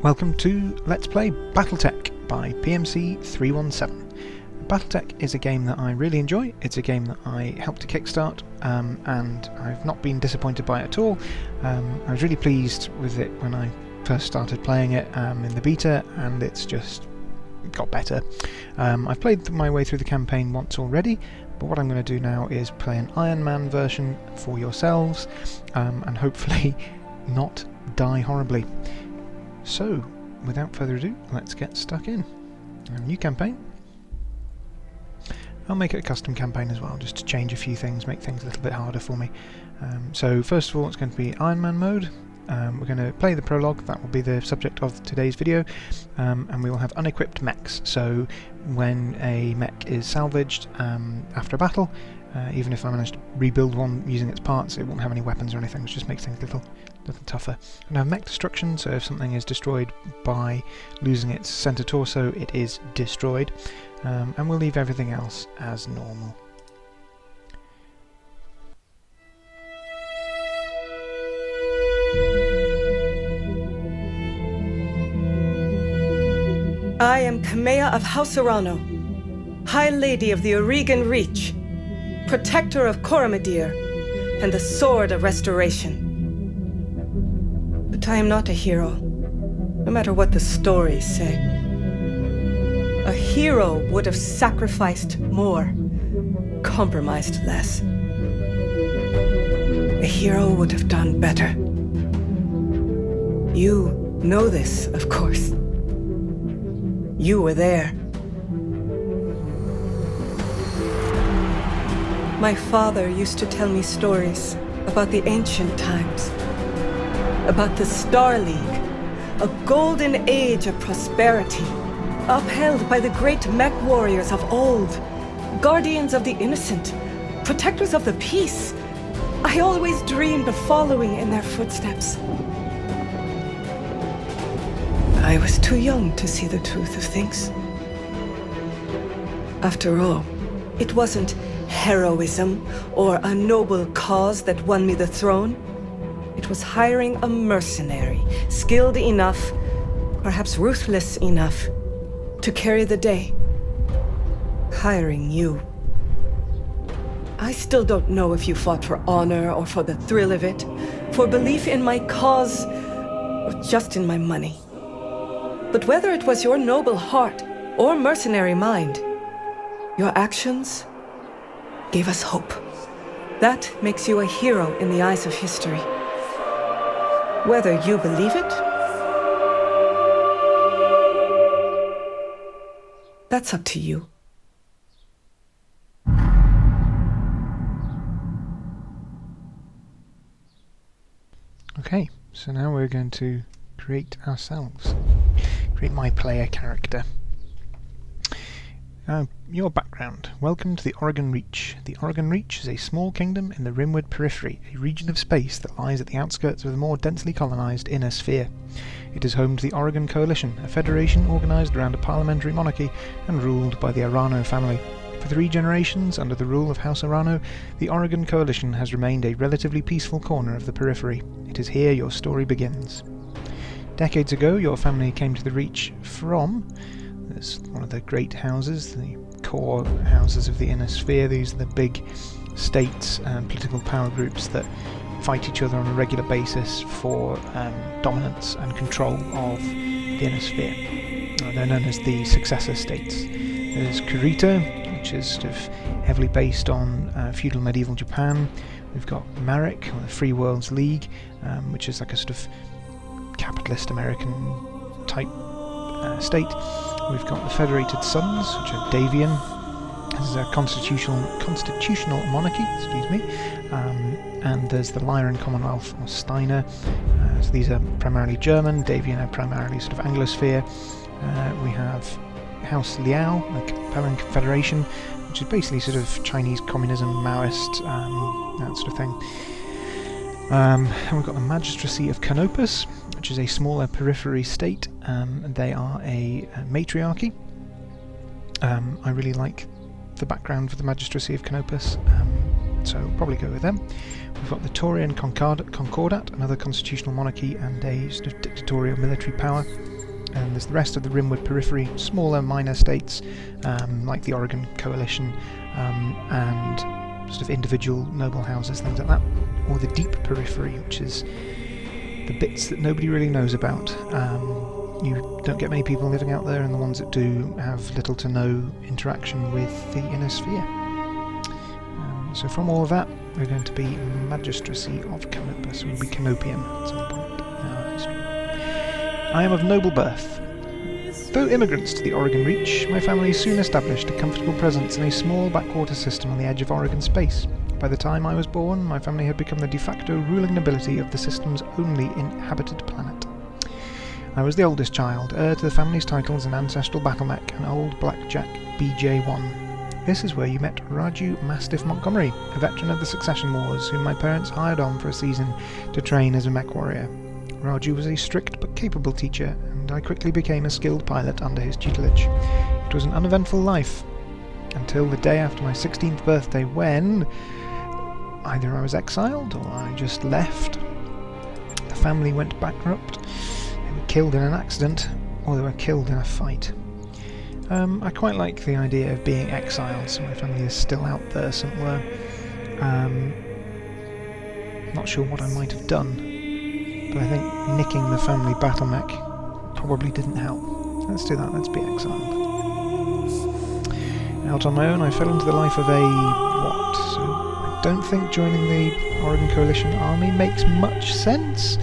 Welcome to Let's Play Battletech by PMC 317. Battletech is a game that I really enjoy. It's a game that I helped to kickstart, and I've not been disappointed by it at all. I was really pleased with it when I first started playing it in the beta, and it's just got better. I've played my way through the campaign once already, but what I'm going to do now is play an Ironman version for yourselves, and hopefully not die horribly. So, without further ado, let's get stuck in. A new campaign. I'll make it a custom campaign as well, just to change a few things, make things a little bit harder for me. So first of all, it's going to be Ironman mode. We're going to play the prologue, that will be the subject of today's video, and we will have unequipped mechs. So when a mech is salvaged after a battle, even if I manage to rebuild one using its parts, it won't have any weapons or anything, which just makes things a little tougher. And I have mech destruction, so if something is destroyed by losing its center torso, it is destroyed. And we'll leave everything else as normal. I am Kamea of House Arano, High Lady of the Aurigan Reach, Protector of Cormorant and the Sword of Restoration. But I am not a hero, no matter what the stories say. A hero would have sacrificed more, compromised less. A hero would have done better. You know this, of course. You were there. My father used to tell me stories about the ancient times, about the Star League, a golden age of prosperity, upheld by the great mech warriors of old, guardians of the innocent, protectors of the peace. I always dreamed of following in their footsteps. I was too young to see the truth of things. After all, it wasn't heroism or a noble cause that won me the throne. It was hiring a mercenary, skilled enough, perhaps ruthless enough, to carry the day. Hiring you. I still don't know if you fought for honor or for the thrill of it, for belief in my cause, or just in my money. But whether it was your noble heart or mercenary mind, your actions gave us hope. That makes you a hero in the eyes of history. Whether you believe it, that's up to you. Okay, so now we're going to create ourselves. Create my player character. Your background. Welcome to the Aurigan Reach. The Aurigan Reach is a small kingdom in the rimward periphery, a region of space that lies at the outskirts of the more densely colonised inner sphere. It is home to the Aurigan Coalition, a federation organised around a parliamentary monarchy and ruled by the Arano family. For 3 generations, under the rule of House Arano, the Aurigan Coalition has remained a relatively peaceful corner of the periphery. It is here your story begins. Decades ago, your family came to the Reach from one of the great houses, the core houses of the inner sphere. These are the big states and political power groups that fight each other on a regular basis for dominance and control of the inner sphere. They're known as the successor states. There's Kurita, which is sort of heavily based on feudal medieval Japan. We've got Marik, or the Free Worlds League, which is like a sort of capitalist American type state. We've got the Federated Sons, which are Davian. This is a constitutional monarchy, and there's the Lyran Commonwealth, or Steiner. So these are primarily German. Davian are primarily sort of Anglosphere. We have House Liao, the Capellan Confederation, which is basically sort of Chinese communism, Maoist, that sort of thing. And we've got the Magistracy of Canopus, which is a smaller periphery state. They are a matriarchy. I really like the background for the Magistracy of Canopus, so we'll probably go with them. We've got the Taurian Concordat, another constitutional monarchy and a sort of dictatorial military power. and there's the rest of the Rimwood periphery, smaller minor states like the Aurigan Coalition and sort of individual noble houses, things like that, or the deep periphery, which is the bits that nobody really knows about. You don't get many people living out there, and the ones that do have little to no interaction with the inner sphere. So from all of that, we're going to be Magistracy of Canopus. We'll be Canopian at some point in our history. I am of noble birth. Though immigrants to the Aurigan Reach, my family soon established a comfortable presence in a small backwater system on the edge of Aurigan space. By the time I was born, my family had become the de facto ruling nobility of the system's only inhabited planet. I was the oldest child, heir to the family's titles and ancestral battlemech, an old blackjack BJ-1. This is where you met Raju Mastiff Montgomery, a veteran of the Succession Wars, whom my parents hired on for a season to train as a mech warrior. Raju was a strict but capable teacher, and I quickly became a skilled pilot under his tutelage. It was an uneventful life, until the day after my 16th birthday when either I was exiled or I just left. The family went bankrupt. Killed in an accident, or they were killed in a fight. I quite like the idea of being exiled, so my family is still out there somewhere. Not sure what I might have done, but I think nicking the family battlemech probably didn't help. Let's do that, let's be exiled. Out on my own, I fell into the life of a what? So I don't think joining the Aurigan Coalition army makes much sense.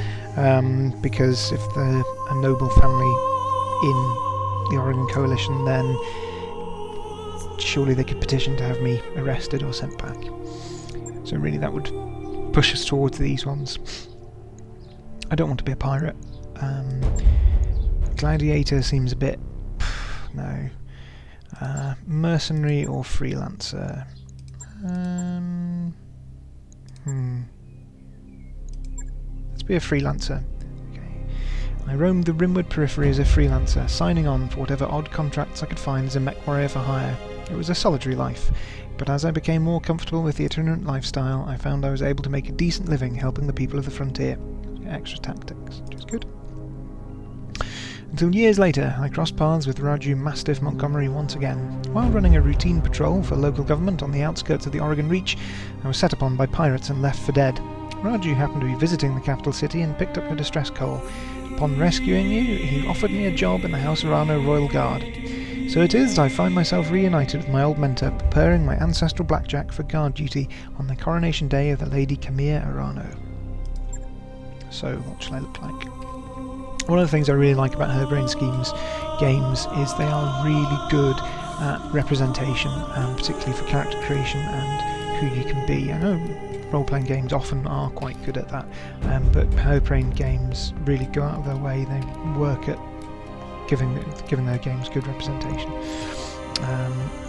Because if they're a noble family in the Aurigan Coalition, then surely they could petition to have me arrested or sent back. So really that would push us towards these ones. I don't want to be a pirate. Gladiator seems a bit... no. Mercenary or freelancer? Let's be a freelancer. Okay. I roamed the Rimwood periphery as a freelancer, signing on for whatever odd contracts I could find as a mech warrior for hire. It was a solitary life, but as I became more comfortable with the itinerant lifestyle, I found I was able to make a decent living helping the people of the frontier. Extra tactics, which is good. Until years later, I crossed paths with Raju Mastiff Montgomery once again. While running a routine patrol for local government on the outskirts of the Aurigan Reach, I was set upon by pirates and left for dead. Raju happened to be visiting the capital city and picked up your distress call. Upon rescuing you, he offered me a job in the House Arano Royal Guard. So it is that I find myself reunited with my old mentor, preparing my ancestral blackjack for guard duty on the coronation day of the Lady Kamea Arano. So, what shall I look like? One of the things I really like about Harebrained Schemes games is they are really good at representation, particularly for character creation and who you can be. I know role-playing games often are quite good at that, but Harebrained games really go out of their way. They work at giving their games good representation.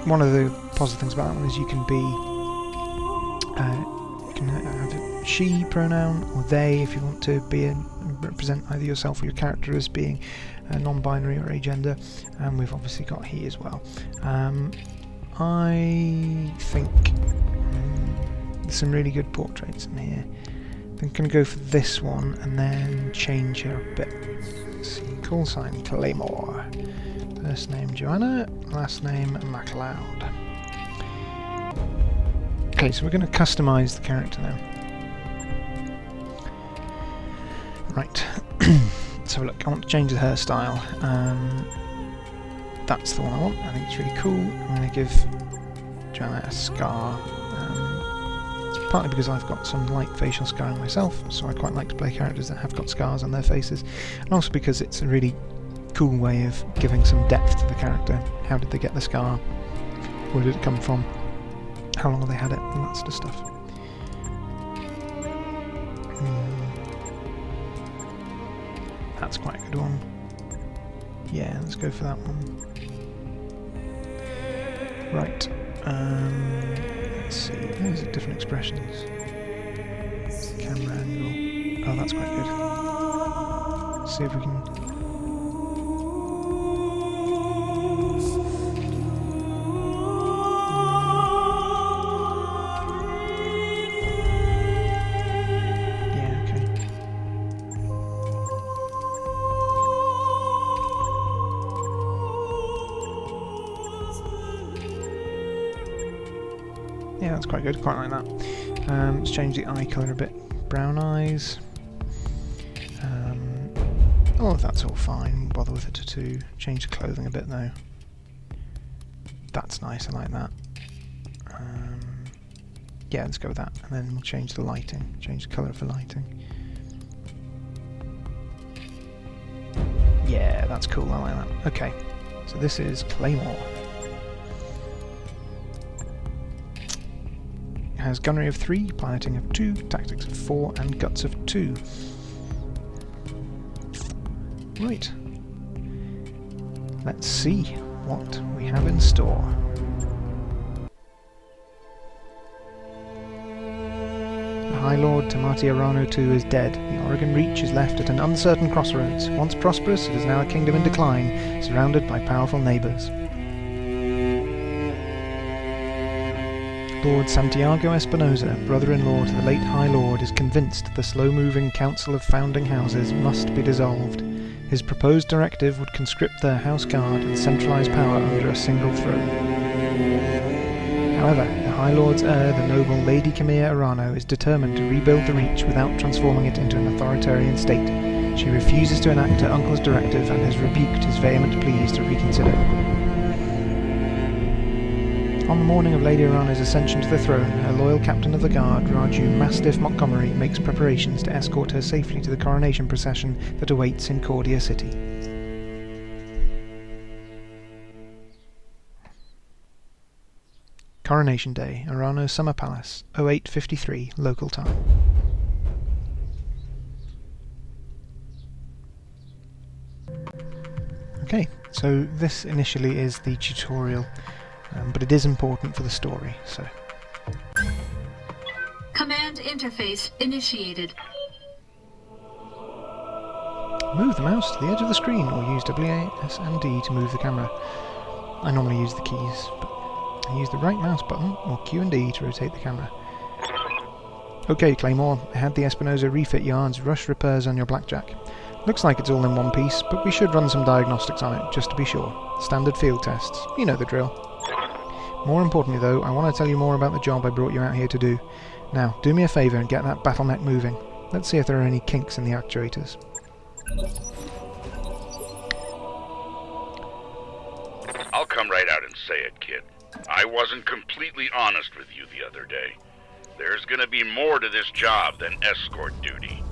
One of the positive things about that one is you can have a she pronoun or they if you want to be represent either yourself or your character as being non-binary or agender, and we've obviously got he as well. I think there's some really good portraits in here. I think I'm going to go for this one and then change her a bit. Let's see, call sign Claymore. First name Joanna, last name MacLeod. Okay, so we're going to customise the character now. Right, so look, I want to change the hairstyle. That's the one I want, I think it's really cool. I'm going to give Joanna a scar. Partly because I've got some light facial scarring myself, so I quite like to play characters that have got scars on their faces, and also because it's a really cool way of giving some depth to the character. How did they get the scar? Where did it come from? How long have they had it? And that sort of stuff. That's quite a good one. Yeah, let's go for that one. Right. Let's see. Those are different expressions. Camera angle. Oh, that's quite good. Let's see if we can. Yeah, that's quite good. Quite like that. Let's change the eye colour a bit. Brown eyes. Oh, that's all fine. Won't bother with a tattoo. Change the clothing a bit though. That's nice. I like that. Yeah, let's go with that. And then we'll change the lighting. Change the colour of the lighting. Yeah, that's cool. I like that. Okay, so this is Claymore. It has gunnery of 3, piloting of 2, tactics of 4, and guts of 2. Right. Let's see what we have in store. The High Lord Kamea Arano II is dead. The Aurigan Reach is left at an uncertain crossroads. Once prosperous, it is now a kingdom in decline, surrounded by powerful neighbours. Lord Santiago Espinosa, brother-in-law to the late High Lord, is convinced the slow-moving Council of Founding Houses must be dissolved. His proposed directive would conscript their House Guard and centralise power under a single throne. However, the High Lord's heir, the noble Lady Kamea Arano, is determined to rebuild the Reach without transforming it into an authoritarian state. She refuses to enact her uncle's directive and has rebuked his vehement pleas to reconsider. On the morning of Lady Arano's ascension to the throne, her loyal captain of the guard, Raju Mastiff Montgomery, makes preparations to escort her safely to the coronation procession that awaits in Cordia City. Coronation Day, Arano Summer Palace, 08:53 local time. Okay, so this initially is the tutorial, but it is important for the story, so... Command interface initiated. Move the mouse to the edge of the screen, or use WAS and D to move the camera. I normally use the keys, but I use the right mouse button, or Q and D, to rotate the camera. Okay, Claymore, I had the Espinosa refit yards rush repairs on your Blackjack. Looks like it's all in one piece, but we should run some diagnostics on it, just to be sure. Standard field tests, you know the drill. More importantly though, I want to tell you more about the job I brought you out here to do. Now, do me a favour and get that battlemech moving. Let's see if there are any kinks in the actuators. I'll come right out and say it, kid. I wasn't completely honest with you the other day. There's gonna be more to this job than escort duty.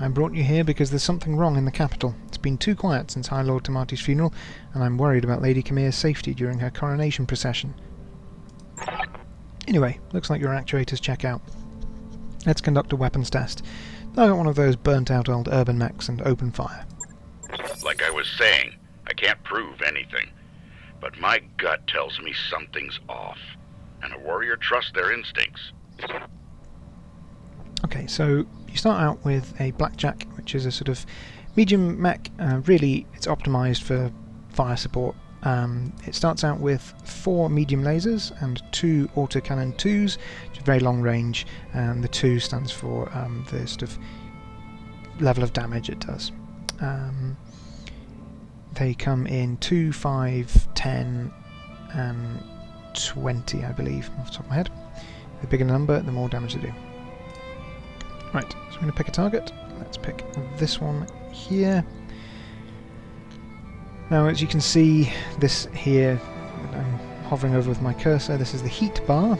I brought you here because there's something wrong in the capital. It's been too quiet since High Lord Tamati's funeral, and I'm worried about Lady Kamea's safety during her coronation procession. Anyway, looks like your actuators check out. Let's conduct a weapons test. I got one of those burnt-out old urban mechs and open fire. Like I was saying, I can't prove anything, but my gut tells me something's off, and a warrior trusts their instincts. Okay, so you start out with a Blackjack, which is a sort of medium mech. Really, it's optimised for fire support. It starts out with 4 medium lasers and 2 autocannon 2s, which are very long range, and the 2 stands for the sort of level of damage it does. They come in 2, 5, 10 and 20, I believe, off the top of my head. The bigger the number, the more damage they do. Right, so I'm going to pick a target. Let's pick this one here. Now, as you can see, this here, I'm hovering over with my cursor, this is the heat bar,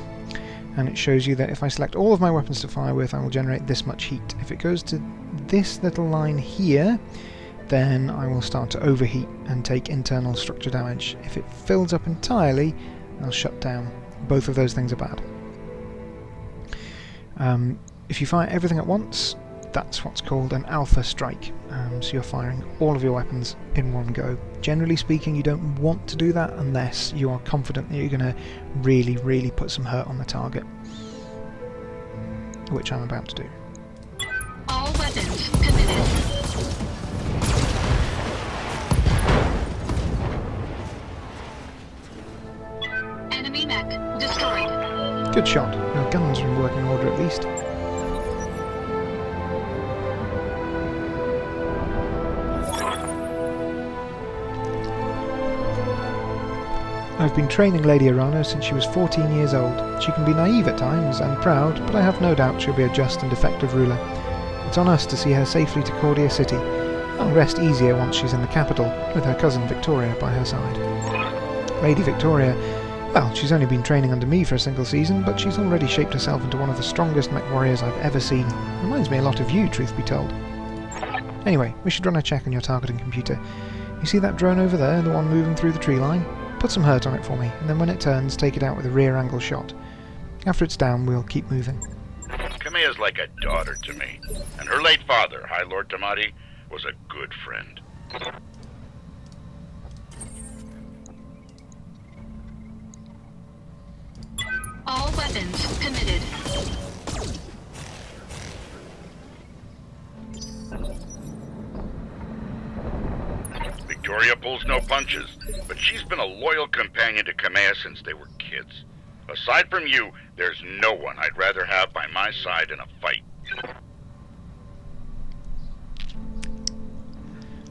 and it shows you that if I select all of my weapons to fire with, I will generate this much heat. If it goes to this little line here, then I will start to overheat and take internal structure damage. If it fills up entirely, I'll shut down. Both of those things are bad. If you fire everything at once, that's what's called an alpha strike. So you're firing all of your weapons in one go. Generally speaking, you don't want to do that unless you are confident that you're going to really, really put some hurt on the target, which I'm about to do. All weapons committed. Enemy mech destroyed. Good shot. Your guns are in working order at least. I've been training Lady Arano since she was 14 years old. She can be naive at times and proud, but I have no doubt she'll be a just and effective ruler. It's on us to see her safely to Cordia City. I'll rest easier once she's in the capital, with her cousin Victoria by her side. Lady Victoria, well, she's only been training under me for a single season, but she's already shaped herself into one of the strongest mech warriors I've ever seen. Reminds me a lot of you, truth be told. Anyway, we should run a check on your targeting computer. You see that drone over there, the one moving through the tree line? Put some hurt on it for me, and then when it turns, take it out with a rear angle shot. After it's down, we'll keep moving. Kamea's like a daughter to me, and her late father, High Lord Tamati, was a good friend. All weapons committed. Victoria pulls no punches, but she's been a loyal companion to Kamea since they were kids. Aside from you, there's no one I'd rather have by my side in a fight.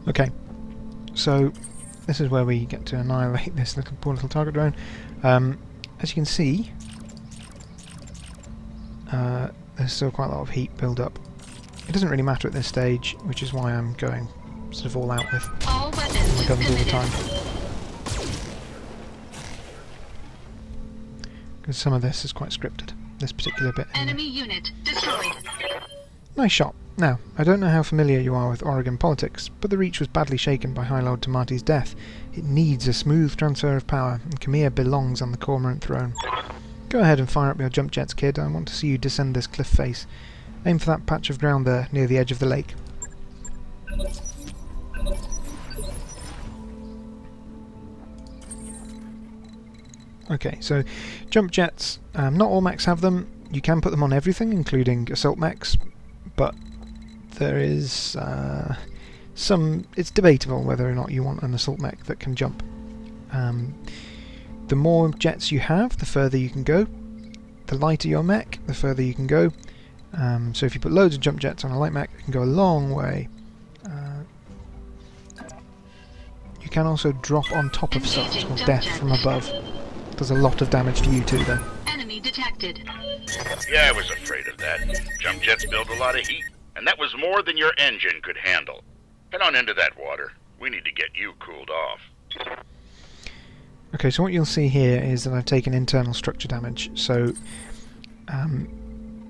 Okay, so this is where we get to annihilate this poor little target drone. As you can see, there's still quite a lot of heat build up. It doesn't really matter at this stage, which is why I'm going sort of all out with All my weapons guns all the committed. time. Because some of this is quite scripted, this particular bit. Enemy unit destroyed. Nice shot. Now, I don't know how familiar you are with Aurigan politics, but the Reach was badly shaken by High Lord Tamati's death. It needs a smooth transfer of power, and Kamea belongs on the Cormorant Throne. Go ahead and fire up your jump jets, kid. I want to see you descend this cliff face. Aim for that patch of ground there, near the edge of the lake. Okay, so jump jets, not all mechs have them. You can put them on everything, including assault mechs, but there is it's debatable whether or not you want an assault mech that can jump. The more jets you have, the further you can go. The lighter your mech, the further you can go. So if you put loads of jump jets on a light mech, it can go a long way. You can also drop on top of stuff, it's called death from above. Does a lot of damage to you too, though. Enemy detected. Yeah, I was afraid of that. Jump jets build a lot of heat, and that was more than your engine could handle. Head on into that water. We need to get you cooled off. Okay, so what you'll see here is that I've taken internal structure damage. So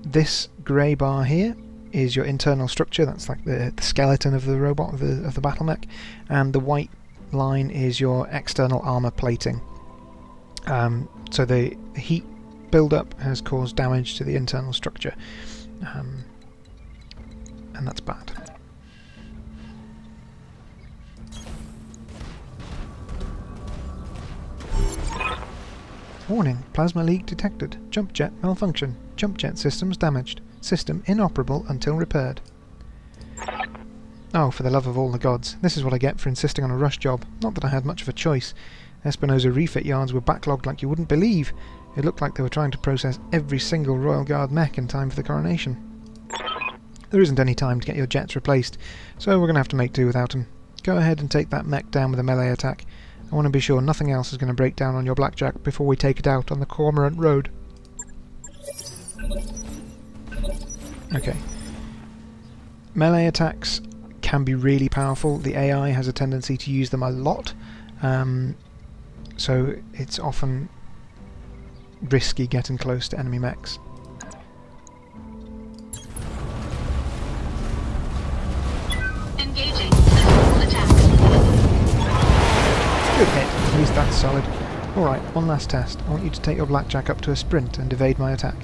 this grey bar here is your internal structure. That's like the skeleton of the robot, of the battle mech, and the white line is your external armor plating. So the heat build-up has caused damage to the internal structure, and that's bad. Warning, plasma leak detected. Jump jet malfunction. Jump jet systems damaged. System inoperable until repaired. Oh, for the love of all the gods. This is what I get for insisting on a rush job. Not that I had much of a choice. Espinosa refit yards were backlogged like you wouldn't believe. It looked like they were trying to process every single Royal Guard mech in time for the coronation. There isn't any time to get your jets replaced, so we're going to have to make do without them. Go ahead and take that mech down with a melee attack. I want to be sure nothing else is going to break down on your blackjack before we take it out on the Cormorant Road. Okay. Melee attacks can be really powerful. The AI has a tendency to use them a lot. So it's often risky getting close to enemy mechs. Engaging physical attack. Good hit, at least that's solid. Alright, one last test. I want you to take your blackjack up to a sprint and evade my attack.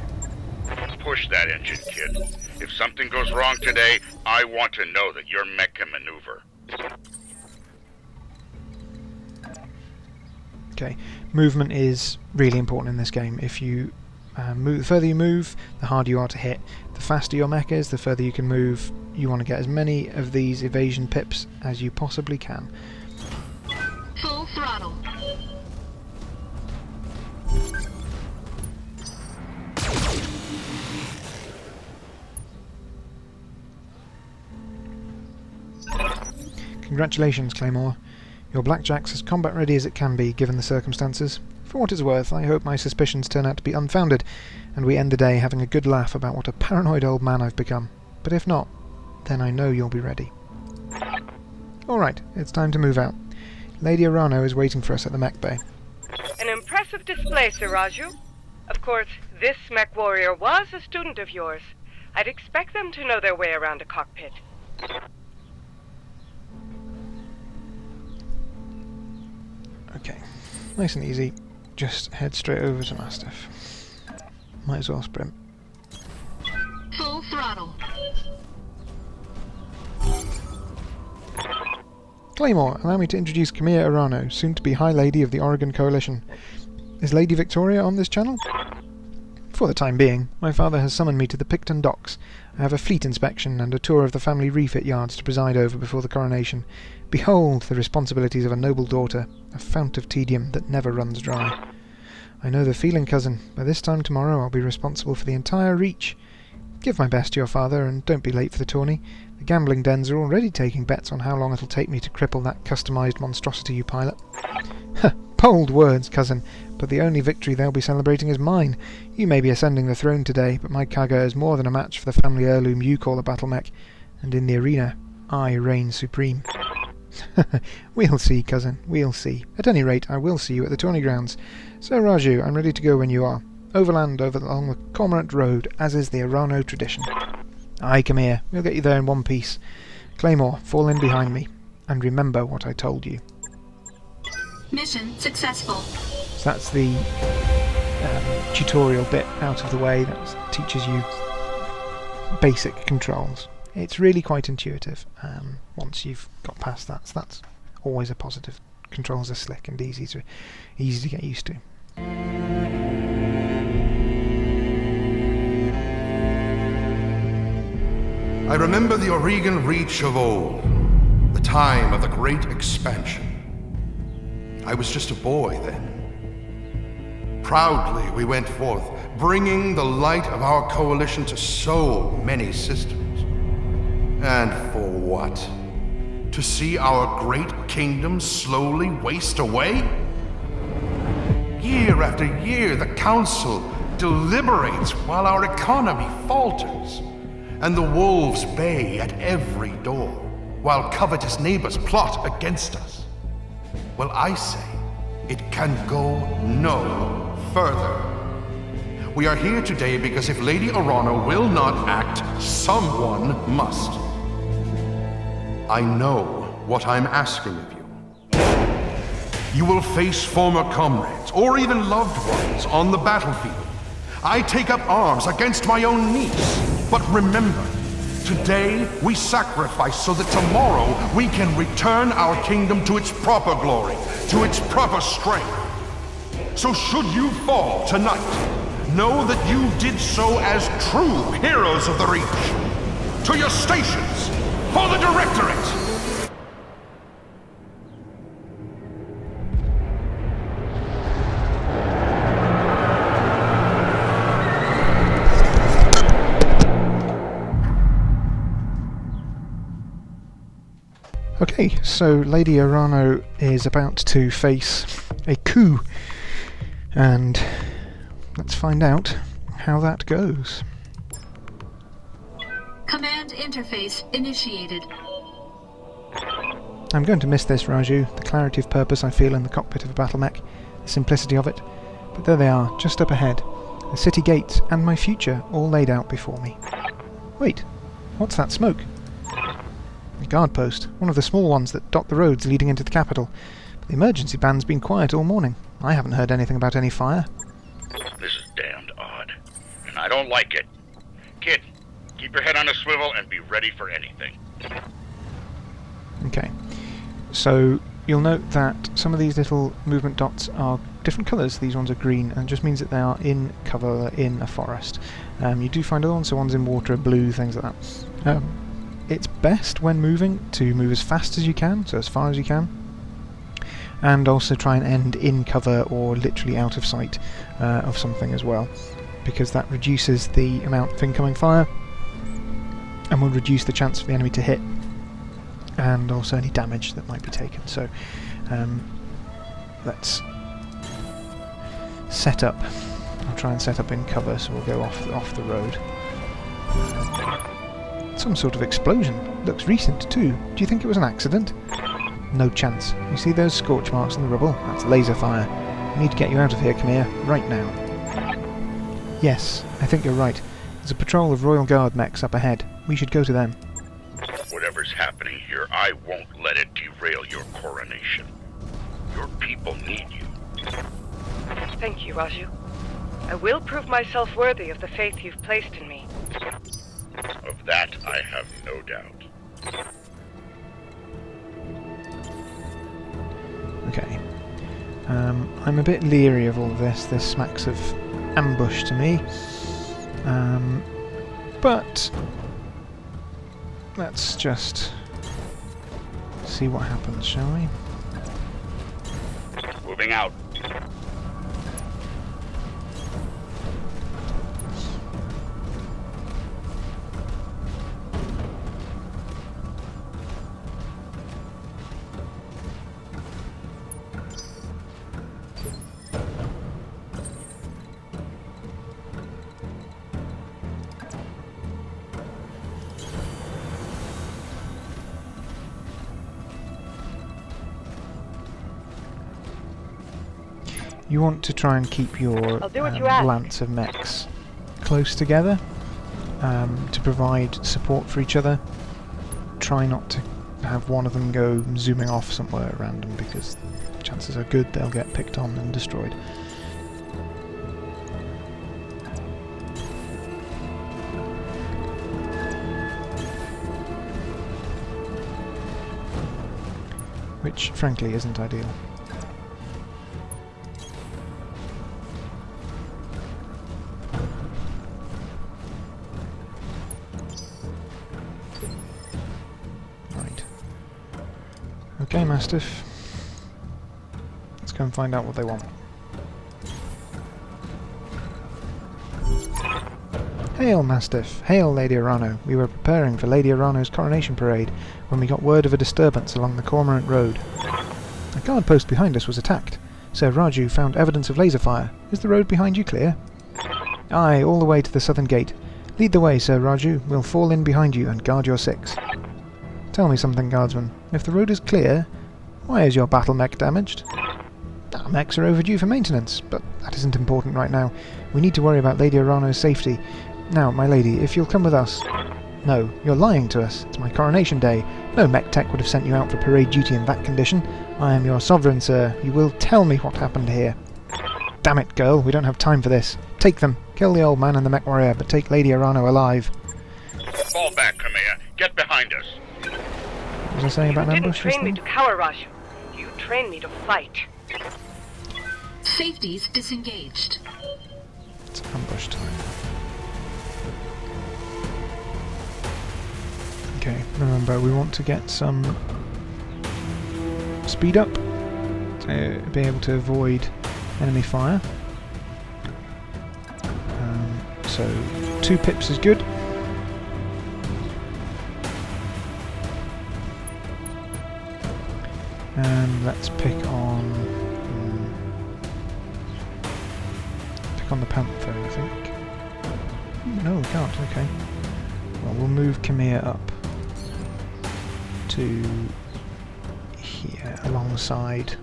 Push that engine, kid. If something goes wrong today, I want to know that your mech can maneuver. Okay, movement is really important in this game. If you the further you move, the harder you are to hit. The faster your mech is, the further you can move. You want to get as many of these evasion pips as you possibly can. Full throttle. Congratulations, Claymore. Your blackjack's as combat ready as it can be, given the circumstances. For what it's worth, I hope my suspicions turn out to be unfounded, and we end the day having a good laugh about what a paranoid old man I've become. But if not, then I know you'll be ready. Alright, it's time to move out. Lady Arano is waiting for us at the mech bay. An impressive display, Sir Raju. Of course, this mech warrior was a student of yours. I'd expect them to know their way around a cockpit. Okay, nice and easy. Just head straight over to Mastiff. Might as well sprint. Full throttle. Claymore, allow me to introduce Kamea Arano, soon to be High Lady of the Aurigan Coalition. Is Lady Victoria on this channel? For the time being, my father has summoned me to the Picton docks. I have a fleet inspection and a tour of the family refit yards to preside over before the coronation. Behold the responsibilities of a noble daughter, a fount of tedium that never runs dry. I know the feeling, cousin. By this time tomorrow I'll be responsible for the entire Reach. Give my best to your father, and don't be late for the tourney. The gambling dens are already taking bets on how long it'll take me to cripple that customised monstrosity you pilot. Bold words, cousin, but the only victory they'll be celebrating is mine. You may be ascending the throne today, but my Kaga is more than a match for the family heirloom you call a battle mech, and in the arena, I reign supreme. We'll see, cousin, we'll see. At any rate, I will see you at the tourney grounds. So, Raju, I'm ready to go when you are. Overland along the Cormorant Road, as is the Arano tradition. Aye, Kamea, we'll get you there in one piece. Claymore, fall in behind me, and remember what I told you. Mission successful. So that's the tutorial bit out of the way that teaches you basic controls. It's really quite intuitive once you've got past that, so that's always a positive. Controls are slick and easy to get used to. I remember the Aurigan Reach of old, the time of the Great Expansion. I was just a boy then. Proudly we went forth, bringing the light of our coalition to so many systems. And for what? To see our great kingdom slowly waste away? Year after year, the Council deliberates while our economy falters, and the wolves bay at every door, while covetous neighbors plot against us. Well, I say, it can go no further. We are here today because if Lady Arano will not act, someone must. I know what I'm asking of you. You will face former comrades, or even loved ones, on the battlefield. I take up arms against my own niece. But remember, today we sacrifice so that tomorrow we can return our kingdom to its proper glory, to its proper strength. So should you fall tonight, know that you did so as true heroes of the Reach. To your stations, for the Directorate! Okay, so Lady Arano is about to face a coup, and let's find out how that goes. Command interface initiated. I'm going to miss this, Raju, the clarity of purpose I feel in the cockpit of a battle mech, the simplicity of it, but there they are, just up ahead, the city gates and my future all laid out before me. Wait, what's that smoke? A guard post, one of the small ones that dot the roads leading into the capital. But the emergency band's been quiet all morning. I haven't heard anything about any fire. This is damned odd, and I don't like it. Kid, keep your head on a swivel and be ready for anything. Okay, so you'll note that some of these little movement dots are different colours. These ones are green, and it just means that they are in cover in a forest. You do find other ones, so ones in water are blue, things like that. It's best when moving to move as fast as you can, so as far as you can, and also try and end in cover or literally out of sight of something as well, because that reduces the amount of incoming fire and will reduce the chance for the enemy to hit and also any damage that might be taken. So Let's set up. I'll try and set up in cover, so we'll go off the road. Some sort of explosion. Looks recent too. Do you think it was an accident? No chance. You see those scorch marks in the rubble? That's laser fire. I need to get you out of here, Kamea, right now. Yes, I think you're right. There's a patrol of Royal Guard mechs up ahead. We should go to them. Whatever's happening here, I won't let it derail your coronation. Your people need you. Thank you, Raju. I will prove myself worthy of the faith you've placed in me. Of that, I have no doubt. Okay. I'm a bit leery of all this. This smacks of ambush to me. But let's just see what happens, shall we? Moving out. You want to try and keep your lance of mechs close together to provide support for each other. Try not to have one of them go zooming off somewhere at random, because chances are good they'll get picked on and destroyed. Which, frankly, isn't ideal. Okay, Mastiff. Let's go and find out what they want. Hail, Mastiff! Hail, Lady Arano! We were preparing for Lady Arano's coronation parade when we got word of a disturbance along the Cormorant Road. A guard post behind us was attacked. Sir Raju found evidence of laser fire. Is the road behind you clear? Aye, all the way to the southern gate. Lead the way, Sir Raju. We'll fall in behind you and guard your six. Tell me something, Guardsman. If the road is clear, why is your battle mech damaged? Our mechs are overdue for maintenance, but that isn't important right now. We need to worry about Lady Arano's safety. Now, my lady, if you'll come with us... No, you're lying to us. It's my coronation day. No mech tech would have sent you out for parade duty in that condition. I am your sovereign, sir. You will tell me what happened here. Damn it, girl. We don't have time for this. Take them. Kill the old man and the mech warrior, but take Lady Arano alive. Fall back, Kamea. Get behind us. What was I saying about an ambush? You didn't train me to cower, Raju. You trained me to fight. Safeties disengaged. It's ambush time. Okay, remember we want to get some speed up to be able to avoid enemy fire. So 2 pips is good. And let's pick on the Panther, I think. No, we can't. Okay. Well, we'll move Kamea up to here, alongside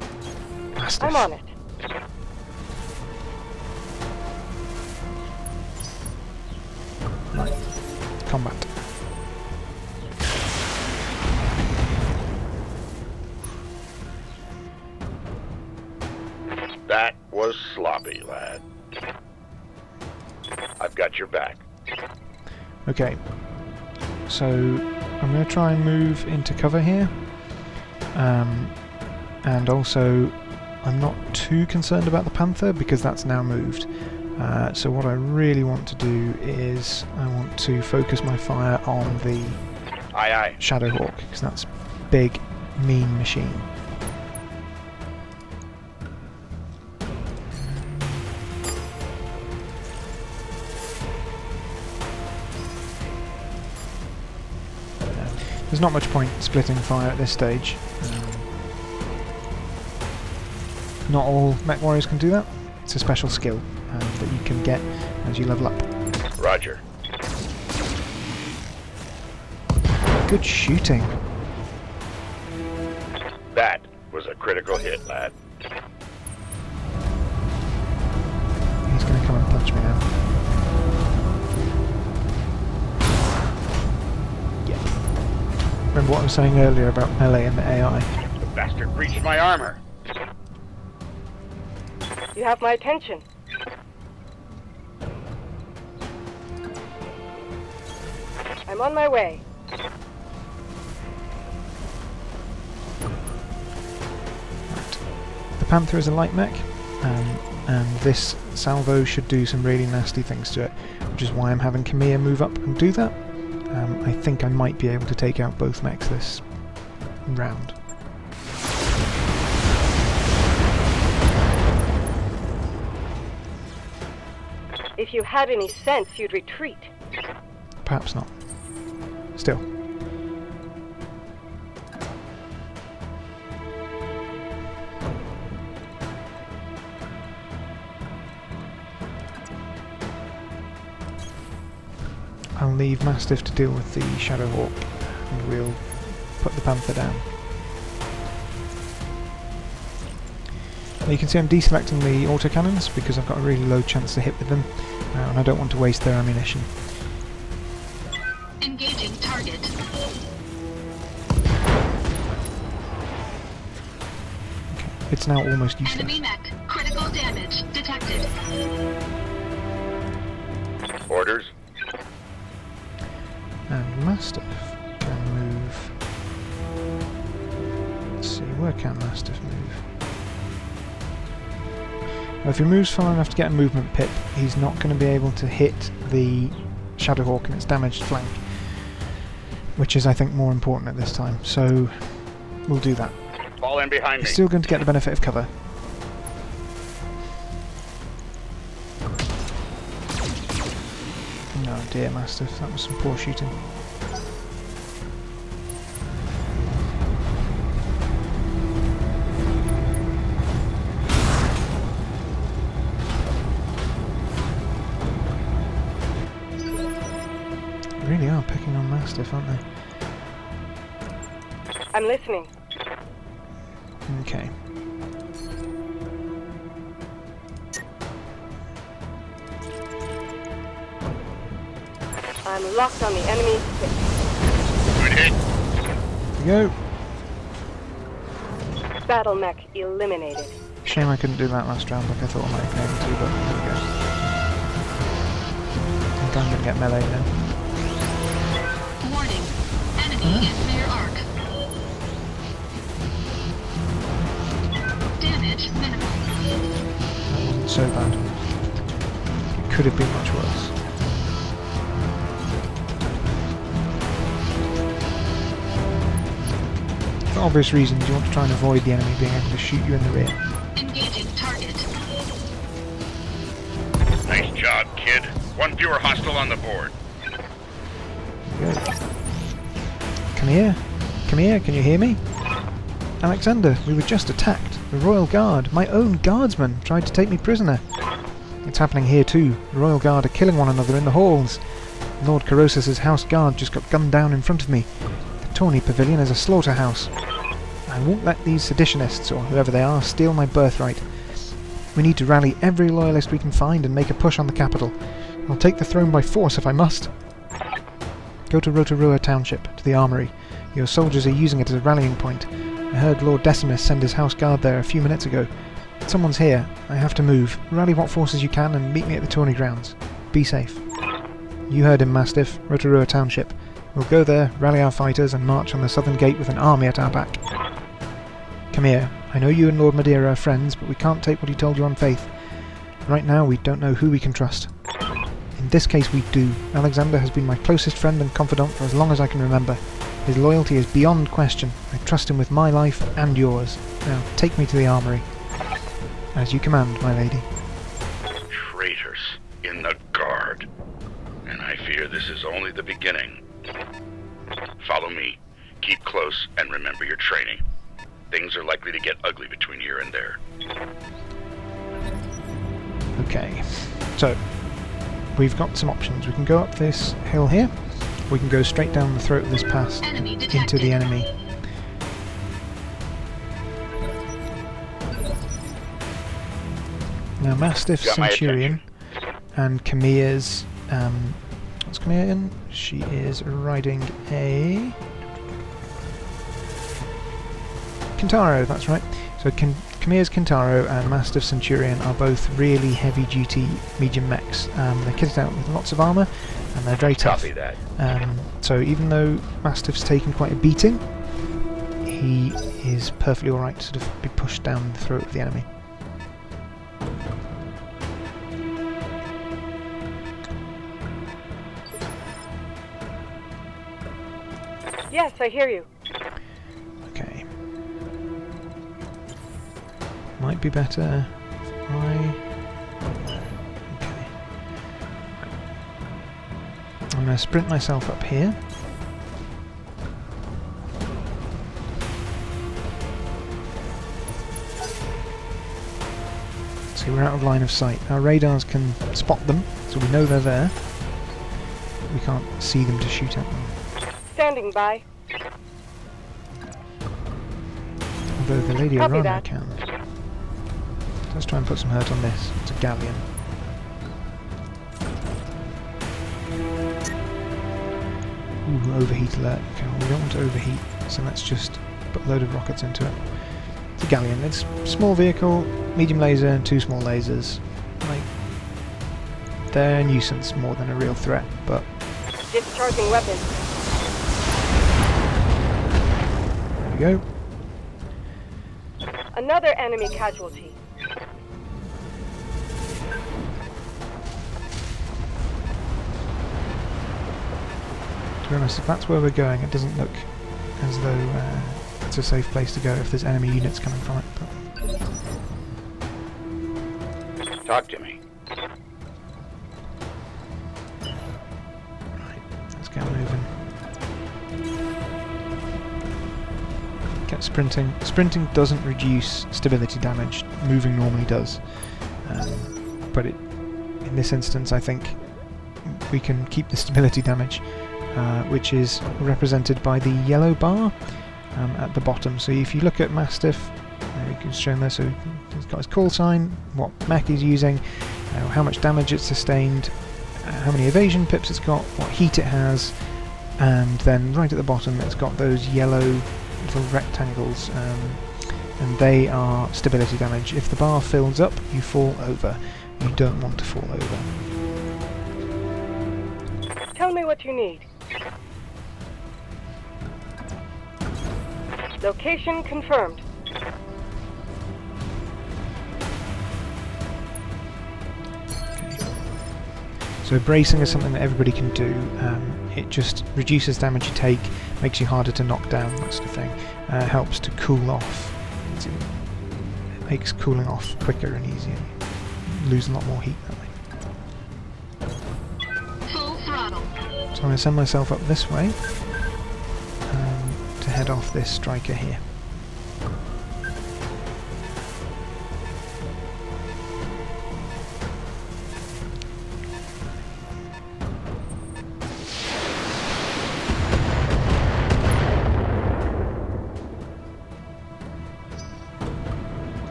Mastiff. I'm on it. Right. Combat. That was sloppy, lad. I've got your back. Okay. So I'm going to try and move into cover here. And also, I'm not too concerned about the Panther because that's now moved. So what I really want to do is I want to focus my fire on the Shadowhawk, because that's big, mean machine. There's not much point splitting fire at this stage. Not all mech warriors can do that. It's a special skill that you can get as you level up. Roger. Good shooting. That was a critical hit, lad. He's going to come and punch me now. Yeah. Remember what I was saying earlier about melee and the AI? The bastard breached my armor. You have my attention. I'm on my way. The Panther is a light mech, and this salvo should do some really nasty things to it, which is why I'm having Kamea move up and do that. I think I might be able to take out both mechs this round. If you had any sense, you'd retreat. Perhaps not. Still. I'll leave Mastiff to deal with the Shadowhawk, and we'll put the Panther down. Now you can see I'm deselecting the autocannons because I've got a really low chance to hit with them, and I don't want to waste their ammunition. Engaging target. Okay. It's now almost useless. Enemy mech. Critical damage detected. Orders? And Mastiff can move. Let's see, where can Mastiff move? Well, if he moves far enough to get a movement pip, he's not going to be able to hit the Shadowhawk in its damaged flank, which is, I think, more important at this time. So we'll do that. Fall in behind me. He's still going to get the benefit of cover. No, dear Mastiff, that was some poor shooting. They really are picking on Mastiff, aren't they? I'm listening. Okay. I'm locked on the enemy. Good hit. Here we go. Battle mech eliminated. Shame I couldn't do that last round like I thought I might have been able to, but there we go. I think I'm going to get melee now. Warning. Enemy is near arc. Damage minimal. That wasn't so bad. It could have been much worse. For obvious reasons, you want to try and avoid the enemy being able to shoot you in the rear. Engaging target. Nice job, kid. One fewer hostile on the board. There we go. Come here. Come here, can you hear me? Alexander, we were just attacked. The Royal Guard, my own guardsmen, tried to take me prisoner. It's happening here too. The Royal Guard are killing one another in the halls. Lord Corossus's house guard just got gunned down in front of me. The Tawny Pavilion is a slaughterhouse. I won't let these seditionists, or whoever they are, steal my birthright. We need to rally every loyalist we can find and make a push on the capital. I'll take the throne by force if I must. Go to Rotorua Township, to the armory. Your soldiers are using it as a rallying point. I heard Lord Decimus send his house guard there a few minutes ago. Someone's here. I have to move. Rally what forces you can and meet me at the tourney grounds. Be safe. You heard him, Mastiff. Rotorua Township. We'll go there, rally our fighters, and march on the southern gate with an army at our back. Come here. I know you and Lord Madeira are friends, but we can't take what he told you on faith. Right now, we don't know who we can trust. In this case, we do. Alexander has been my closest friend and confidant for as long as I can remember. His loyalty is beyond question. I trust him with my life and yours. Now, take me to the armory. As you command, my lady. Traitors in the guard. And I fear this is only the beginning. Follow me. Keep close and remember your training. Things are likely to get ugly between here and there. Okay, so we've got some options. We can go up this hill here. We can go straight down the throat of this pass Enemy into detected. the enemy. Now, Mastiff, Got my Centurion, and Kamea's... what's Kamea in? She is riding a... Kintaro, that's right. So Kamea's Kintaro and Mastiff Centurion are both really heavy-duty medium mechs. They're kitted out with lots of armour, and they're very tough. Copy that. So even though Mastiff's taken quite a beating, he is perfectly alright to sort of be pushed down the throat of the enemy. Yes, I hear you. Okay. Might be better if I... Okay. I'm going to sprint myself up here. See, we're out of line of sight. Our radars can spot them, so we know they're there. We can't see them to shoot at them. Standing by. Although the Lady Copy Arano that. can. Let's try and put some hurt on this. It's a galleon. Ooh, overheat alert. Okay, well, we don't want to overheat, so let's just put a load of rockets into it. It's a galleon. It's a small vehicle, medium laser, and 2 small lasers. Like, they're a nuisance more than a real threat, but... Discharging weapon. There we go. Another enemy casualty. To be honest, if that's where we're going, it doesn't look as though it's a safe place to go if there's enemy units coming from it. But Talk to me. right, let's get moving. Get sprinting. Sprinting doesn't reduce stability damage. Moving normally does. But in this instance, I think we can keep the stability damage, which is represented by the yellow bar at the bottom. So if you look at Mastiff, it's shown there, so he's got his call sign, what mech he's using, how much damage it's sustained, how many evasion pips it's got, what heat it has, and then right at the bottom it's got those yellow little rectangles, and they are stability damage. If the bar fills up, you fall over. You don't want to fall over. Tell me what you need. Location confirmed. So bracing is something that everybody can do. It just reduces damage you take, makes you harder to knock down, that sort of thing. Helps to cool off. It makes cooling off quicker and easier. You lose a lot more heat that way. Full throttle. So I'm going to send myself up this way to head off this striker here.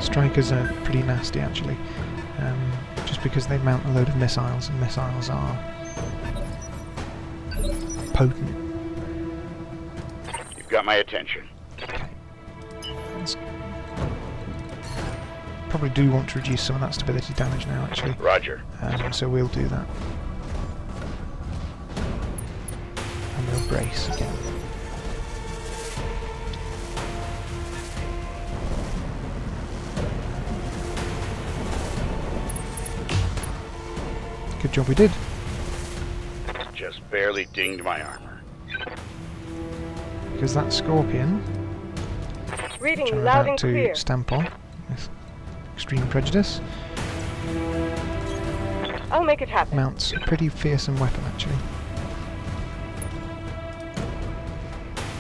Strikers are pretty nasty actually, just because they mount a load of missiles, and missiles are potent. You've got my attention. Okay. Probably do want to reduce some of that stability damage now actually, Roger. so we'll do that. And we'll brace again. Good job we did. Just barely dinged my armor. Because that Scorpion, Reading which I'm loud about and to clear. stamp on with extreme prejudice, I'll make it happen. mounts a pretty fearsome weapon actually.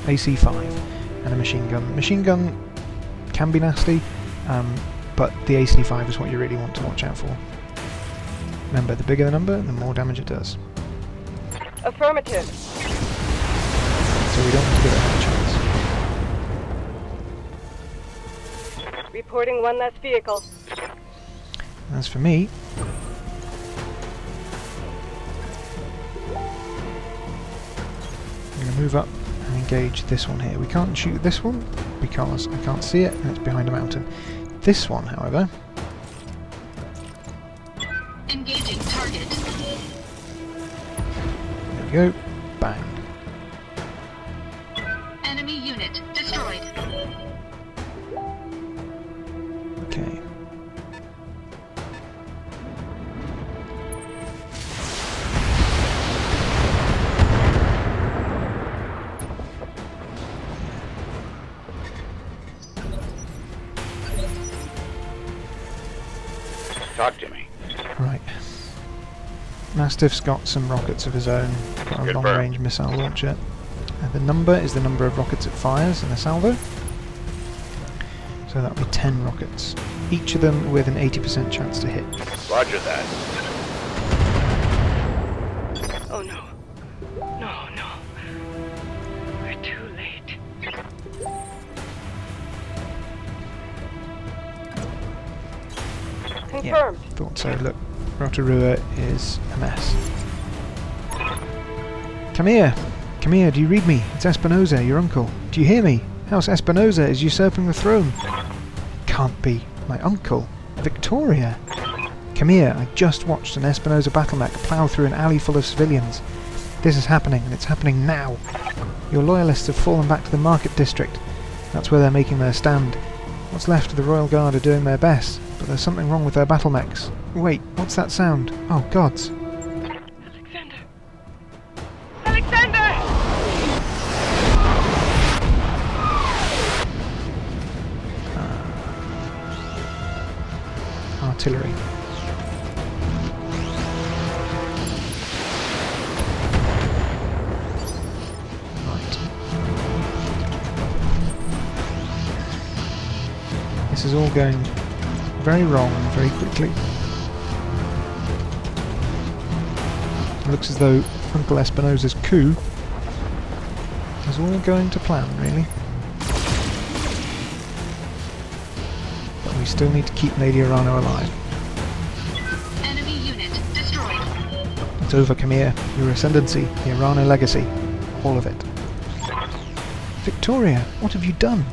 AC 5. and a machine gun. Machine gun can be nasty, but the AC5 is what you really want to watch out for. Remember, the bigger the number, the more damage it does. Affirmative. So we don't want to give it a chance. Reporting one less vehicle. As for me, I'm going to move up and engage this one here. We can't shoot this one because I can't see it and it's behind a mountain. This one, however... Engaging target. There we go. Bang. Enemy unit destroyed. Okay. Talk to me. Right. Mastiff's got some rockets of his own. Got a long-range missile launcher. The number is the number of rockets it fires in a salvo. So that'll be 10 rockets. Each of them with an 80% chance to hit. Roger that. Oh no. No. We're too late. Confirmed. Yeah, thought so. Look, Rotorua is a mess. Kamea! Kamea, do you read me? It's Espinosa, your uncle. Do you hear me? House Espinosa is usurping the throne. Can't be. My uncle? Victoria? Kamea, I just watched an Espinosa battle mech plough through an alley full of civilians. This is happening, and it's happening now. Your loyalists have fallen back to the market district. That's where they're making their stand. What's left of the Royal Guard are doing their best, but there's something wrong with their battle mechs. Wait, what's that sound? Oh, gods. Artillery. Right. This is all going very wrong very quickly. It looks as though Uncle Espinosa's coup is all going to plan, really. We still need to keep Lady Arano alive. Enemy unit destroyed. It's over, Kamea. Your ascendancy, the Arano legacy. All of it. Victoria, what have you done?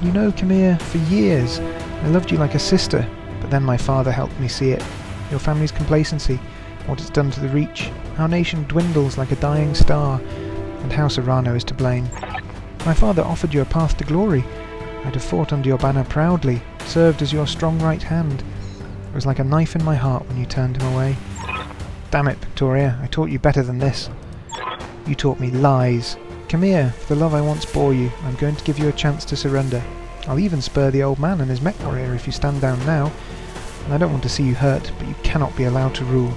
You know, Kamea, for years, I loved you like a sister, but then my father helped me see it. Your family's complacency, what it's done to the Reach. Our nation dwindles like a dying star, and House Arano is to blame. My father offered you a path to glory. I'd have fought under your banner proudly, served as your strong right hand. It was like a knife in my heart when you turned him away. Damn it, Victoria, I taught you better than this. You taught me lies. Kamea, for the love I once bore you, I'm going to give you a chance to surrender. I'll even spur the old man and his mech warrior if you stand down now. And I don't want to see you hurt, but you cannot be allowed to rule.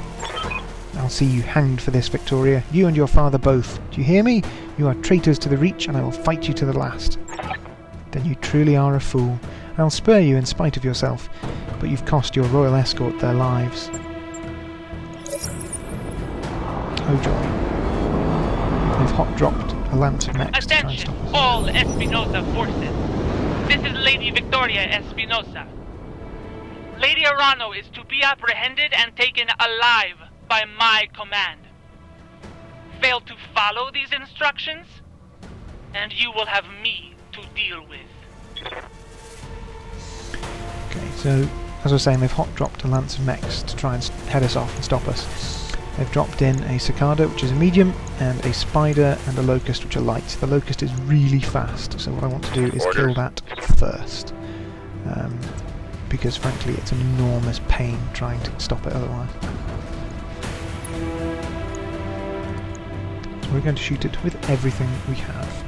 I'll see you hanged for this, Victoria, you and your father both. Do you hear me? You are traitors to the Reach, and I will fight you to the last. Then you truly are a fool. I'll spare you in spite of yourself, but you've cost your royal escort their lives. Oh joy. They've hot-dropped a lance of mechs to try and Attention, stop us. all Espinosa forces. This is Lady Victoria Espinosa. Lady Arano is to be apprehended and taken alive by my command. Fail to follow these instructions, and you will have me to deal with. Okay, so as I was saying, they've hot-dropped a lance of mechs to try and head us off and stop us. They've dropped in a cicada, which is a medium, and a spider and a locust, which are light. The locust is really fast, so what I want to do is kill that first. Because frankly it's an enormous pain trying to stop it otherwise. So we're going to shoot it with everything we have.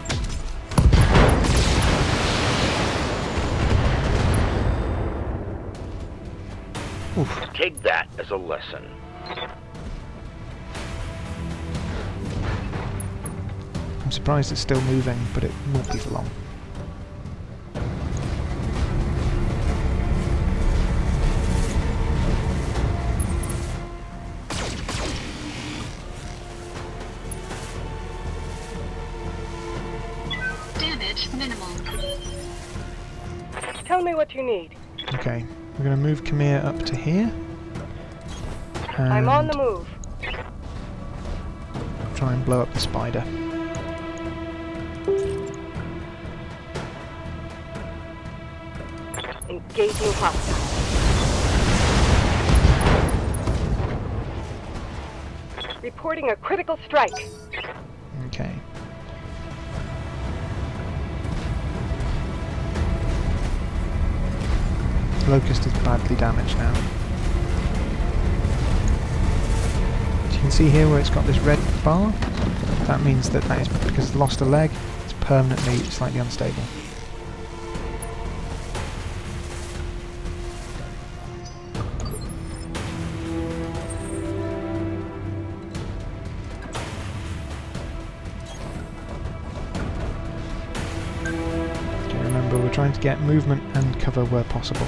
Oof. Take that as a lesson. I'm surprised it's still moving, but it won't be for long. Damage minimal. Tell me what you need. Okay, we're going to move Kamea up to here. I'm on the And move. try and blow up the spider. Engaging hostile. Reporting a critical strike. Okay. Locust is badly damaged now. As you can see here where it's got this red bar, that means that is because it's lost a leg, it's permanently slightly unstable. Okay, remember we're trying to get movement and cover where possible.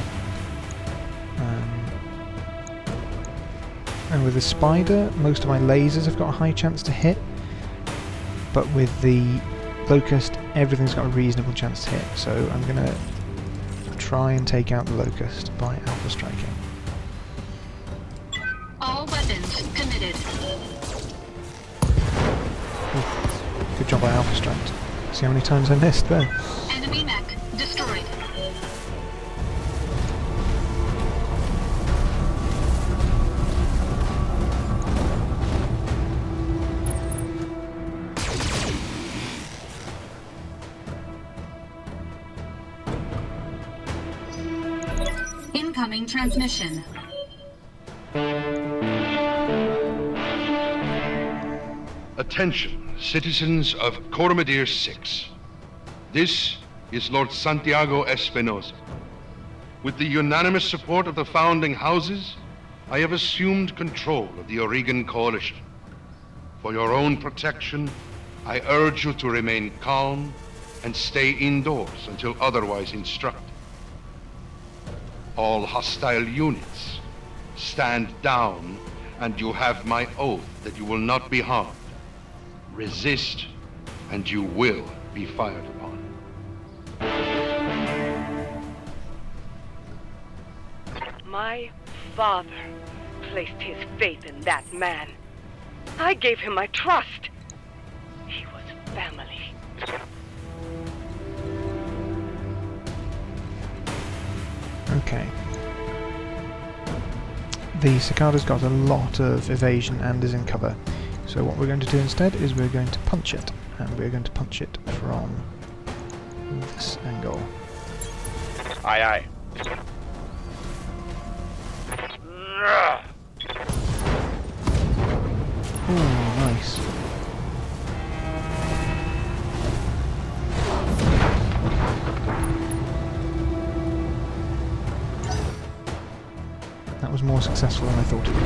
And with the spider, most of my lasers have got a high chance to hit, but with the locust, everything's got a reasonable chance to hit, so I'm going to try and take out the locust by alpha striking. All weapons committed. Oof, good job I alpha striked. See how many times I missed there? Enemy mech destroyed. Incoming transmission. Attention, citizens of Cormorant 6. This is Lord Santiago Espinosa. With the unanimous support of the founding houses, I have assumed control of the Aurigan Coalition. For your own protection, I urge you to remain calm and stay indoors until otherwise instructed. All hostile units, stand down, and you have my oath that you will not be harmed. Resist, and you will be fired upon. My father placed his faith in that man. I gave him my trust. He was family. Okay. The cicada's got a lot of evasion and is in cover. So what we're going to do instead is we're going to punch it. And we're going to punch it from this angle. Aye, aye. Ooh, nice. That was more successful than I thought it would be.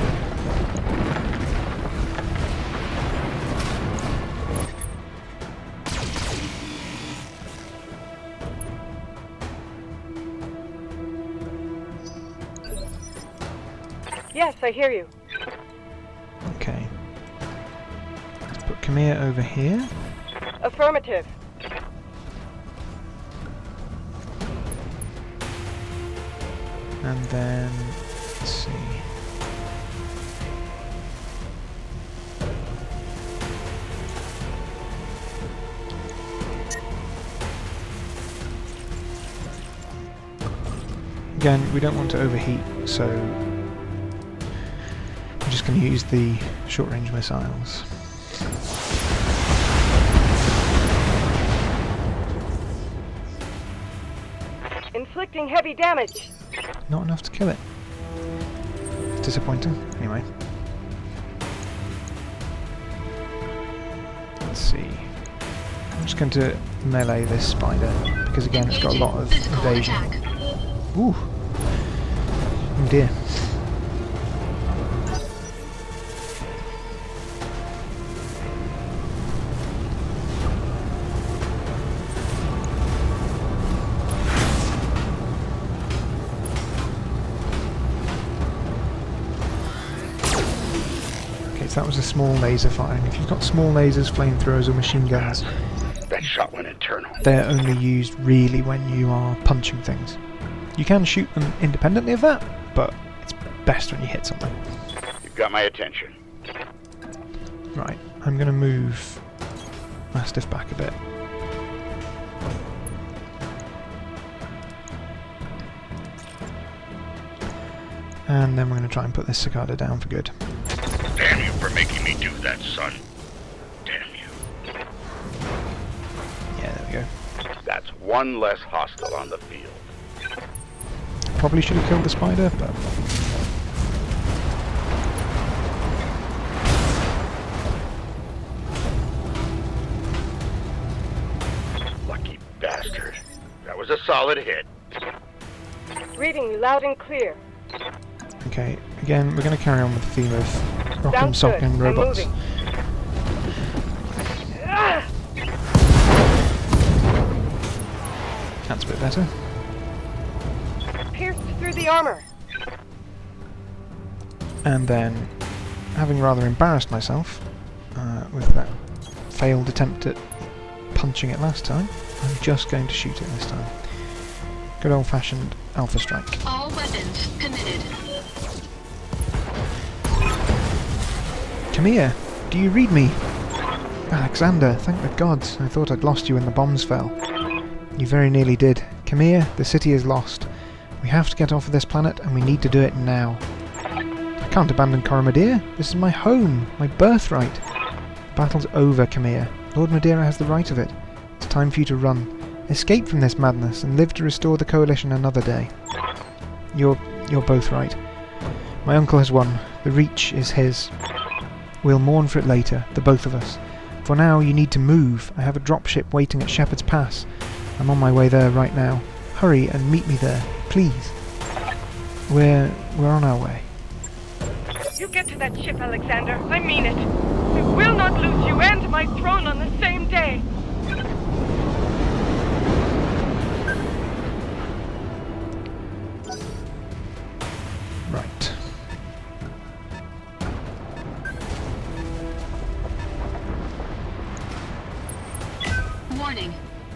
Yes, I hear you. Okay. Let's put Kamea over here. Affirmative. And then, let's see. Again, we don't want to overheat, so I'm just going to use the short-range missiles. Inflicting heavy damage. Not enough to kill it. Disappointing. Anyway. Let's see. I'm just going to melee this spider, because again it's got a lot of Physical evasion. attack. Ooh! Oh dear. So that was a small laser firing. If you've got small lasers, flamethrowers or machine guns, That shot went internal. they're only used really when you are punching things. You can shoot them independently of that, but it's best when you hit something. You've got my attention. Right, I'm going to move Mastiff back a bit. And then we're going to try and put this cicada down for good. Damn you for making me do that, son. Damn you. Yeah, there we go. That's one less hostile on the field. Probably should have killed the spider, but Lucky bastard. That was a solid hit. Reading you loud and clear. okay. Again, we're going to carry on with the theme of rock'em Sounds good. sock'em I'm robots. moving. Ah! That's a bit better. Pierced through the armor. And then, having rather embarrassed myself with that failed attempt at punching it last time, I'm just going to shoot it this time. Good old-fashioned alpha strike. All weapons committed. Kamea, do you read me? Alexander, thank the gods. I thought I'd lost you when the bombs fell. You very nearly did. Kamea, the city is lost. We have to get off of this planet, and we need to do it now. I can't abandon Coromandere. This is my home, my birthright. The battle's over, Kamea. Lord Madeira has the right of it. It's time for you to run. Escape from this madness and live to restore the Coalition another day. You're both right. My uncle has won. The Reach is his. We'll mourn for it later, the both of us. For now, you need to move. I have a dropship waiting at Shepherd's Pass. I'm on my way there right now. Hurry and meet me there, please. We're on our way. You get to that ship, Alexander. I mean it. We will not lose you and my throne on the same day. Right. Warning.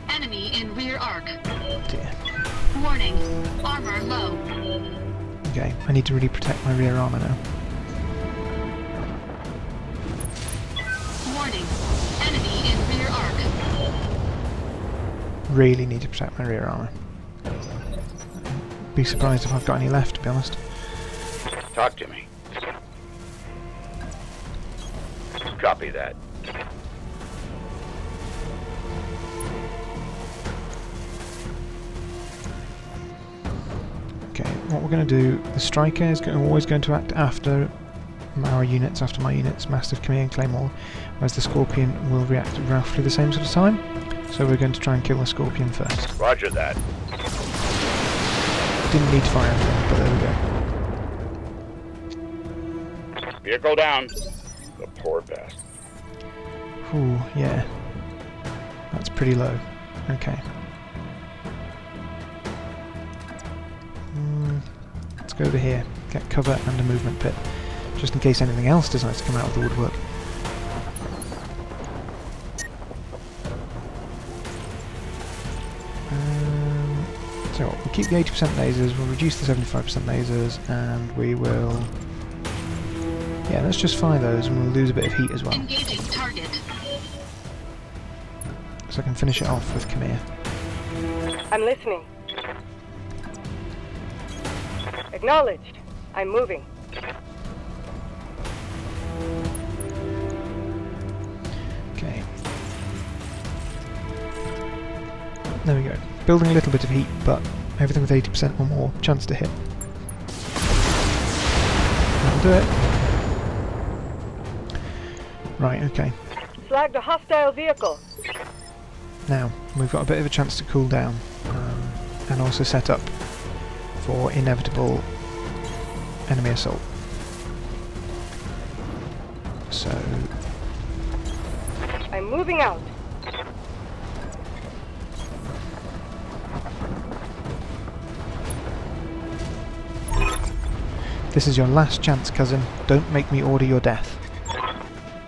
Enemy in rear arc. Dear. Warning. Armor low. Okay, I need to really protect my rear armour now. Warning. Enemy in rear arc. Really need to protect my rear armour. Be surprised if I've got any left, to be honest. Talk to me. Copy that. Okay, what we're going to do, the striker is always going to act after our units, after my units, Mastiff, Kamea and Claymore, whereas the Scorpion will react at roughly the same sort of time. So we're going to try and kill the Scorpion first. Roger that. Didn't need to fire anything, but there we go. Vehicle down. The poor bastard. Ooh, yeah. That's pretty low. Okay. Let's go over here, get cover and a movement pit, just in case anything else decides to come out of the woodwork. So what, we'll keep the 80% lasers, we'll reduce the 75% lasers, and we will... Yeah, let's just fire those and we'll lose a bit of heat as well. Engaging target. So I can finish it off with Kamea. I'm listening. Acknowledged. I'm moving. Okay. There we go. Building a little bit of heat, but everything with 80% or more chance to hit. That'll do it. Right, okay. Flagged a hostile vehicle. Now, we've got a bit of a chance to cool down, and also set up for inevitable enemy assault. So... I'm moving out. This is your last chance, cousin. Don't make me order your death.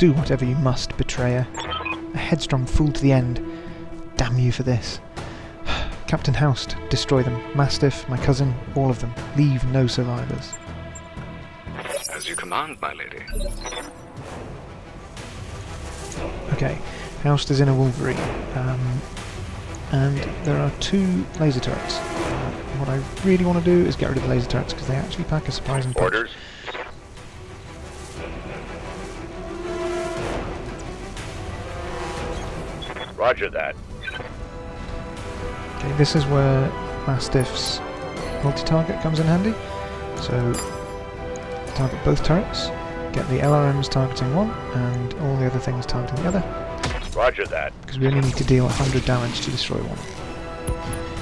Do whatever you must, betrayer. A headstrong fool to the end. Damn you for this. Captain Houst, destroy them. Mastiff, my cousin, all of them. Leave no survivors. As you command, my lady. Okay, Houst is in a Wolverine. And there are 2 laser turrets. What I really want to do is get rid of the laser turrets because they actually pack a surprising punch. Orders. Roger that. Okay, this is where Mastiff's multi-target comes in handy. So, target both turrets, get the LRMs targeting one, and all the other things targeting the other. Roger that. Because we only need to deal 100 damage to destroy one.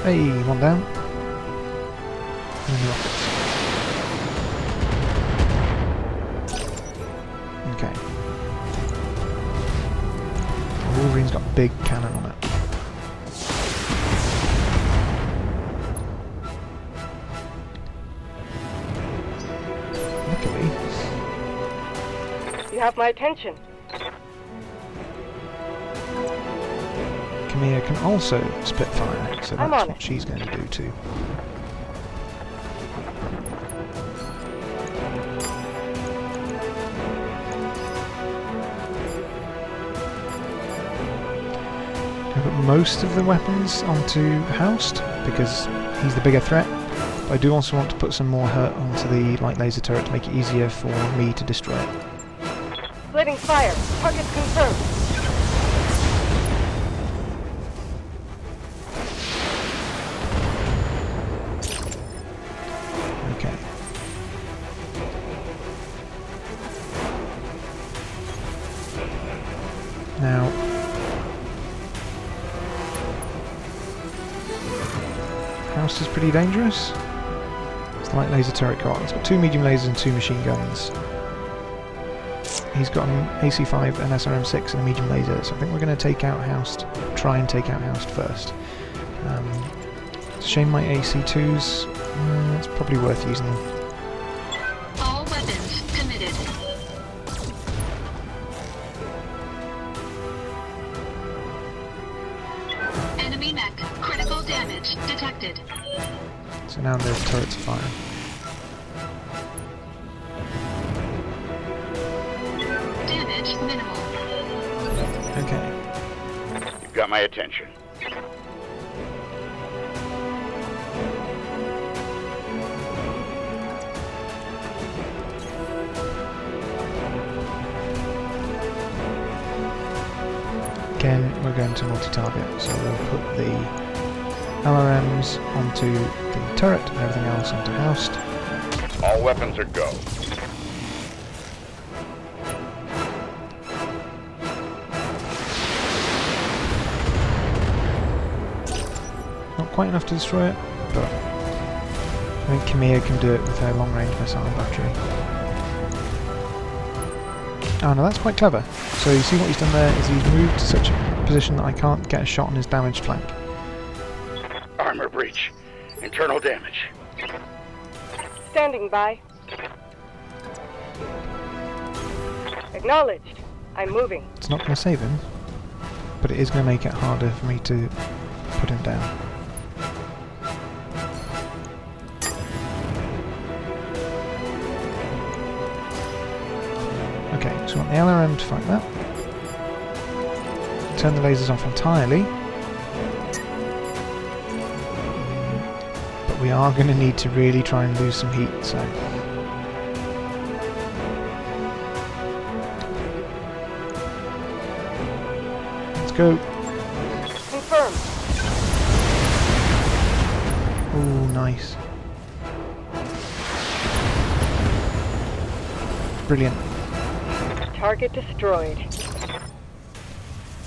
Hey, one down. And the rockets. Okay. Wolverine's got a big cannon on it. Luckily. You have my attention. Kamea can also spit fire, so I'm that's on what it. she's going to do too. I put most of the weapons onto Houst because he's the bigger threat, but I do also want to put some more hurt onto the light laser turret to make it easier for me to destroy it. Splitting fire. Target confirmed. Okay. Now, Houst is pretty dangerous. It's the light laser turret got. It's got 2 medium lasers and 2 machine guns. He's got an AC-5, an SRM-6 and a medium laser, so I think we're going to take out Houst, try and take out Houst first. It's a shame my AC-2s, it's probably worth using them. All weapons committed. Enemy mech. Critical damage detected. So now the turrets are firing. Damage minimal. Okay. You've got my attention. Again, we're going to multi-target, so we'll put the LRMs onto the turret and everything else onto Houst. All weapons are go. Not quite enough to destroy it, but I think Kamea can do it with her long-range missile battery. Oh no, that's quite clever. So you see what he's done there is he's moved to such a position that I can't get a shot on his damaged flank. Armor breach. Internal damage. Standing by. Acknowledged. I'm moving. It's not going to save him, but it is going to make it harder for me to put him down. Okay, so we want the LRM to fight that. Turn the lasers off entirely. But we are going to need to really try and lose some heat, so... Let's go. Confirmed. Ooh, nice. Brilliant. Target destroyed.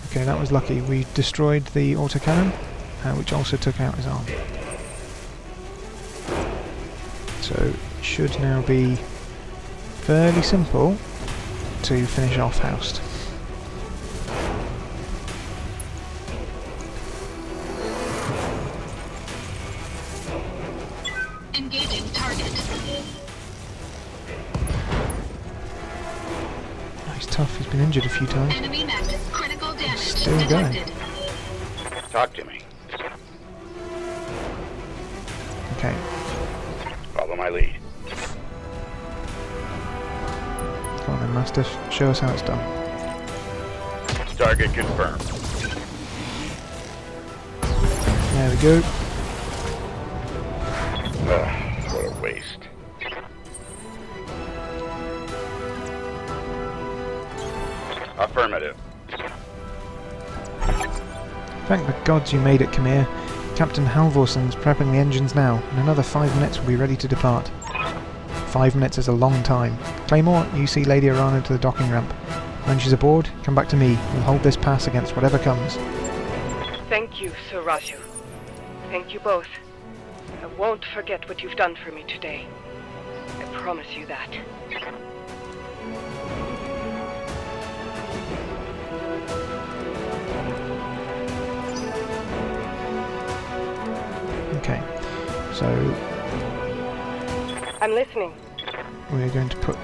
Okay, that was lucky. We destroyed the autocannon, which also took out his arm. So it should now be fairly simple to finish off Houst. Engaging target. Nice tough. He's been injured a few times. Enemy mech. Critical damage Still detected. Talk to me. Okay. Follow my lead. Come on then, Mastiff. Show us how it's done. Target confirmed. There we go. What a waste. Affirmative. Thank the gods you made it, Kamea. Captain Halvorson's prepping the engines now. In another 5 minutes we'll be ready to depart. 5 minutes is a long time. Claymore, you see Lady Arano to the docking ramp. When she's aboard, come back to me. We'll hold this pass against whatever comes. Thank you, Sir Raju. Thank you both. I won't forget what you've done for me today. I promise you that. Okay, so I'm listening. we're going to put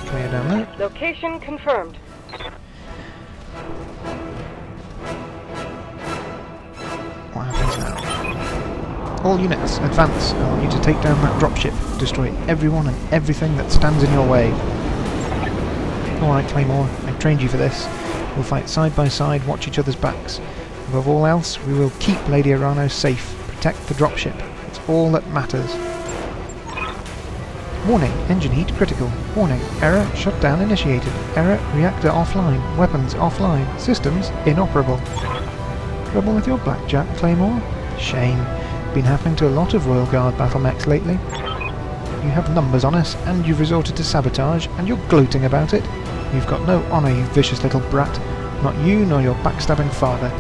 Kamea down there. Location confirmed. What happens now? All units, advance. I want you to take down that dropship. Destroy everyone and everything that stands in your way. Alright, Claymore, I've trained you for this. We'll fight side by side, watch each other's backs. Above all else, we will keep Lady Arano safe. Protect the dropship. It's all that matters. Warning, engine heat critical. Warning, error, shutdown initiated. Error, reactor offline. Weapons offline. Systems inoperable. Trouble with your blackjack, Claymore? Shame. Been happening to a lot of Royal Guard battle mechs lately. You have numbers on us, and you've resorted to sabotage, and you're gloating about it. You've got no honour, you vicious little brat. Not you, nor your backstabbing father.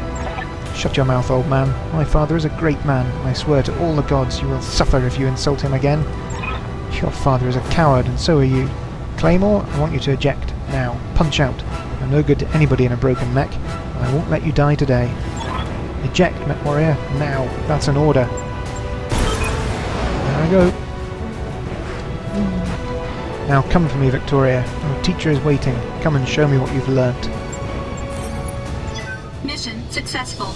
Shut your mouth, old man. My father is a great man, and I swear to all the gods you will suffer if you insult him again. Your father is a coward, and so are you. Claymore, I want you to eject. Now. Punch out. You're no good to anybody in a broken mech, and I won't let you die today. Eject, mech warrior. Now. That's an order. There I go. Now come for me, Victoria. Your teacher is waiting. Come and show me what you've learnt. Mission successful.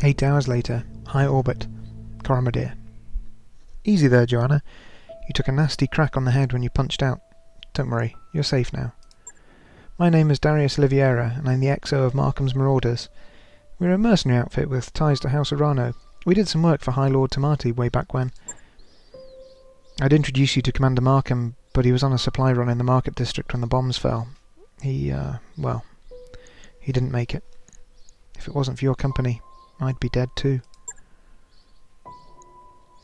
Eight hours later, high orbit, Cormorant. Easy there, Joanna. You took a nasty crack on the head when you punched out. Don't worry, you're safe now. My name is Darius Oliveira, and I'm the XO of Markham's Marauders. We're a mercenary outfit with ties to House Arano. We did some work for High Lord Tamati way back when. I'd introduce you to Commander Markham, but he was on a supply run in the Market District when the bombs fell. He didn't make it. If it wasn't for your company, I'd be dead too.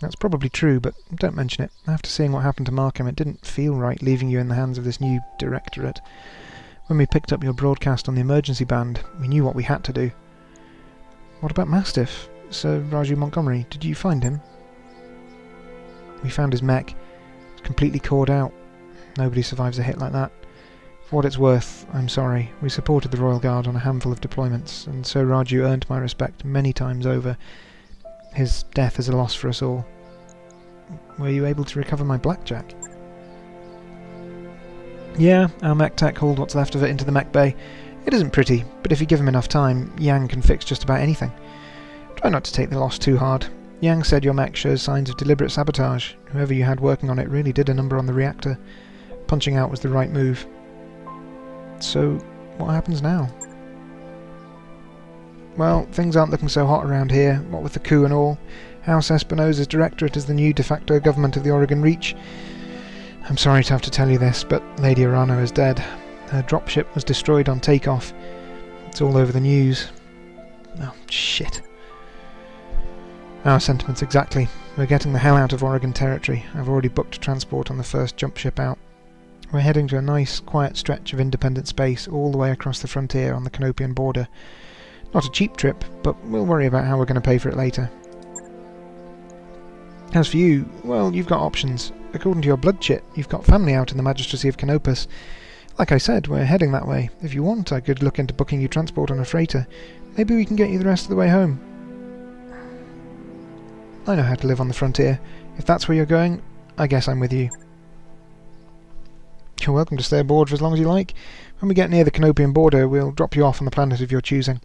That's probably true, but don't mention it. After seeing what happened to Markham, it didn't feel right leaving you in the hands of this new directorate. When we picked up your broadcast on the emergency band, we knew what we had to do. What about Mastiff? Sir Raju Montgomery, did you find him? We found his mech. It's completely cored out. Nobody survives a hit like that. If For what it's worth, I'm sorry. We supported the Royal Guard on a handful of deployments, and Sir Raju earned my respect many times over. His death is a loss for us all. Were you able to recover my blackjack? Yeah, our mech tech hauled what's left of it into the mech bay. It isn't pretty, but if you give him enough time, Yang can fix just about anything. Try not to take the loss too hard. Yang said your mech shows signs of deliberate sabotage. Whoever you had working on it really did a number on the reactor. Punching out was the right move. So, what happens now? Well, things aren't looking so hot around here, what with the coup and all. House Espinosa's directorate is the new de facto government of the Aurigan Reach. I'm sorry to have to tell you this, but Lady Arano is dead. Her dropship was destroyed on takeoff. It's all over the news. Oh, shit. Our sentiments exactly. We're getting the hell out of Oregon territory. I've already booked transport on the first jump ship out. We're heading to a nice, quiet stretch of independent space all the way across the frontier on the Canopian border. Not a cheap trip, but we'll worry about how we're going to pay for it later. As for you, well, you've got options. According to your blood chit, you've got family out in the Magistracy of Canopus. Like I said, we're heading that way. If you want, I could look into booking you transport on a freighter. Maybe we can get you the rest of the way home. I know how to live on the frontier. If that's where you're going, I guess I'm with you. You're welcome to stay aboard for as long as you like. When we get near the Canopian border, we'll drop you off on the planet of your choosing.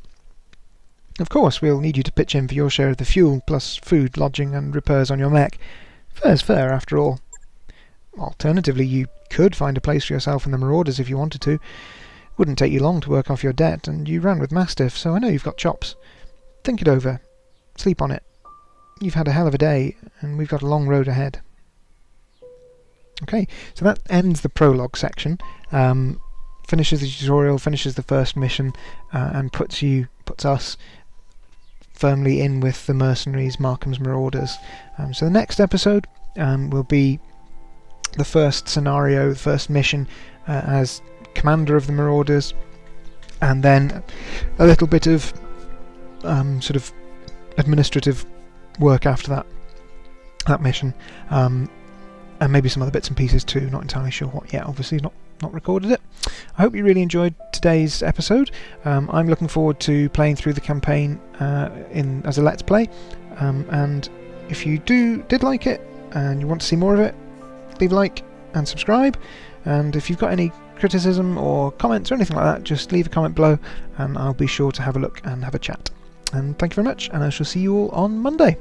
Of course, we'll need you to pitch in for your share of the fuel, plus food, lodging and repairs on your mech. Fair's fair, after all. Alternatively, you could find a place for yourself in the Marauders if you wanted to. Wouldn't take you long to work off your debt, and you ran with Mastiff, so I know you've got chops. Think it over. Sleep on it. You've had a hell of a day, and we've got a long road ahead. Okay, so that ends the prologue section. Finishes the tutorial, finishes the first mission, and puts us firmly in with the mercenaries, Markham's Marauders. So the next episode will be the first scenario, the first mission as commander of the Marauders, and then a little bit of sort of administrative work after that mission, and maybe some other bits and pieces too. Not entirely sure what yet. Obviously not recorded it. I hope you really enjoyed today's episode. I'm looking forward to playing through the campaign as a Let's Play, and if you did like it and you want to see more of it, leave a like and subscribe, and if you've got any criticism or comments or anything like that, just leave a comment below and I'll be sure to have a look and have a chat. And thank you very much, and I shall see you all on Monday.